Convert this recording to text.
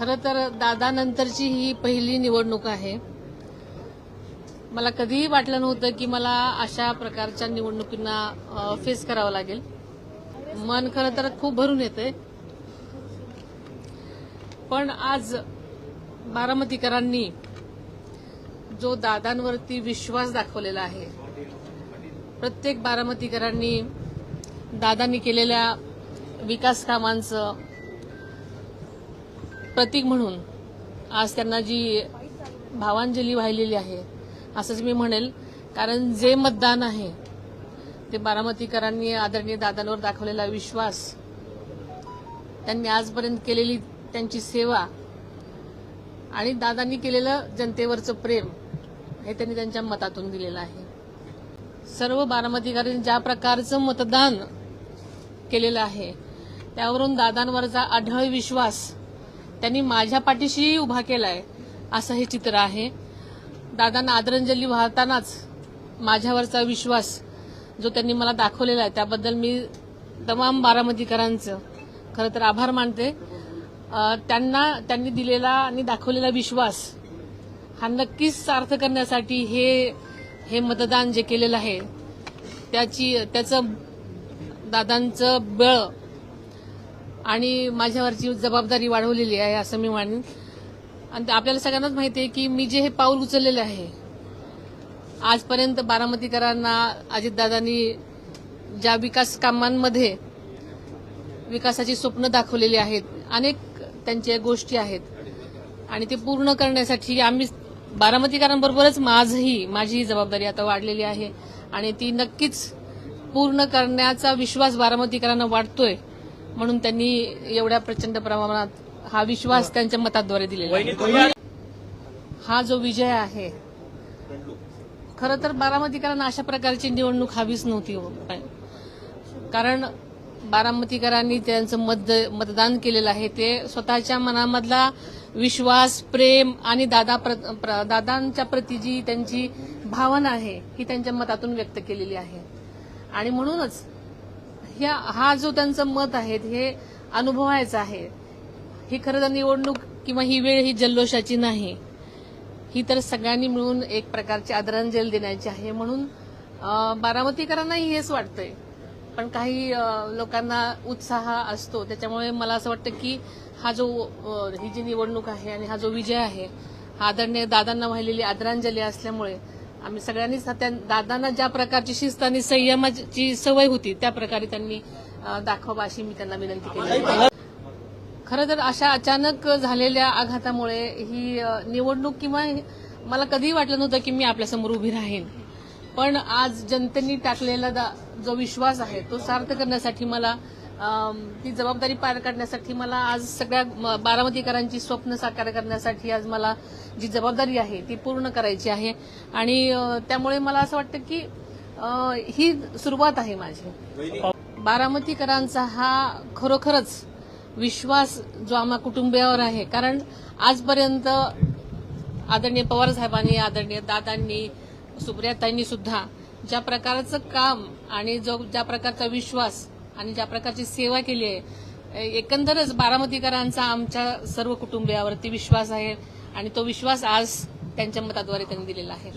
खरं तर दादानंतरची ही पहिली निवडणूक आहे. मला कधीही वाटलं नव्हतं की मला अशा प्रकारच्या निवडणुकींना फेस करावं लागेल. मन खरं तर खूप भरून येतंय. पण आज बारामतीकरांनी जो दादांवरती विश्वास दाखवलेला आहे, प्रत्येक बारामतीकरांनी दादांनी केलेल्या विकास कामांचं प्रतीक म्हणून आज त्यांना जी भावांजली वाहिलेली आहे असंच मी म्हणेल. कारण जे मतदान आहे ते बारामतीकरांनी आदरणीय दादांवर दाखवलेला विश्वास, त्यांनी आजपर्यंत केलेली त्यांची सेवा आणि दादांनी केलेलं जनतेवरचं प्रेम हे त्यांनी त्यांच्या मतातून दिलेलं आहे. सर्व बारामतीकरांनी ज्या प्रकारचं मतदान केलेलं आहे त्यावरून दादांवरचा अढळ विश्वास त्यांनी माझ्या पाठीशी उभा केलाय असं हे चित्र आहे. दादांना आदरांजली वाहतानाच माझ्यावरचा विश्वास जो त्यांनी मला दाखवलेला आहे त्याबद्दल मी तमाम बारामतीकरांचं खरं तर आभार मानते. त्यांनी दिलेला आणि दाखवलेला विश्वास हा नक्कीच सार्थ करण्यासाठी हे मतदान जे केलेलं आहे त्याचं दादांचं बळ आणि माझ्यावरची जबाबदारी वाढवलेली आहे असं मी मानेन. आणि आपल्याला सगळ्यांनाच माहिती आहे की मी जे हे पाऊल उचललेले आहे आजपर्यंत बारामतीकरांना अजितदादांनी ज्या विकास कामांमध्ये विकासाची स्वप्न दाखवलेली आहेत, अनेक त्यांच्या गोष्टी आहेत आणि ते पूर्ण करण्यासाठी आम्ही बारामतीकरांबरोबरच माझी जबाबदारी आता वाढलेली आहे आणि ती नक्कीच पूर्ण करण्याचा विश्वास बारामतीकरांना वाटतोय. म्हणून त्यांनी एवढ्या प्रचंड प्रमाणात हा विश्वास त्यांच्या मताद्वारे दिलेला आहे. हा जो विजय आहे, खरं तर बारामतीकरांना अशा प्रकारची निवडणूक हवीच नव्हती. कारण बारामतीकरांनी त्यांचं मतदान केलेलं आहे ते स्वतःच्या मनामधला विश्वास, प्रेम आणि दादांच्या प्रती जी त्यांची भावना आहे ही त्यांच्या मतातून व्यक्त केलेली आहे. आणि म्हणूनच हा जो त्यांचं मत आहे हे अनुभवायचं आहे. ही खरं तर निवडणूक किंवा ही वेळ ही जल्लोषाची नाही, ही तर सगळ्यांनी मिळून एक प्रकारची आदरांजली देण्याची आहे. म्हणून बारामतीकरांनाही हेच वाटतंय. पण काही लोकांना उत्साह असतो, त्याच्यामुळे मला असं वाटतं की ही जी निवडणूक आहे आणि हा जो विजय आहे हा आदरणीय दादांना वाहिलेली आदरांजली असल्यामुळे आम्ही सगळ्यांनीच दादांना ज्या प्रकारची शिस्त आणि संयमाची सवय होती त्या प्रकारे त्यांनी दाखवावं अशी मी त्यांना विनंती केली. खरं तर अशा अचानक झालेल्या आघातामुळे ही निवडणूक किंवा मला कधीही वाटलं नव्हतं की मी आपल्यासमोर उभी राहीन. पण आज जनतेने टाकलेला जो विश्वास आहे तो सार्थ करण्यासाठी मला ती जबाबदारी पार काढण्यासाठी मला आज सगळ्या बारामतीकरांची स्वप्न साकार करण्यासाठी आज मला जी जबाबदारी आहे ती पूर्ण करायची आहे. आणि त्यामुळे मला असं वाटतं की ही सुरुवात आहे माझी. बारामतीकरांचा हा खरोखरच विश्वास जो आम्हा कुटुंबियावर आहे. कारण आजपर्यंत आदरणीय पवार साहेबांनी, आदरणीय दादांनी, सुप्रियाताईंनी सुद्धा ज्या प्रकारचं काम आणि ज्या प्रकारचा विश्वास आणि ज्या प्रकारची सेवा केली आहे, एकंदरच बारामतीकरांचा आमच्या सर्व कुटुंबियावरती विश्वास आहे आणि तो विश्वास आज त्यांच्या मताद्वारे त्यांनी दिलेला आहे.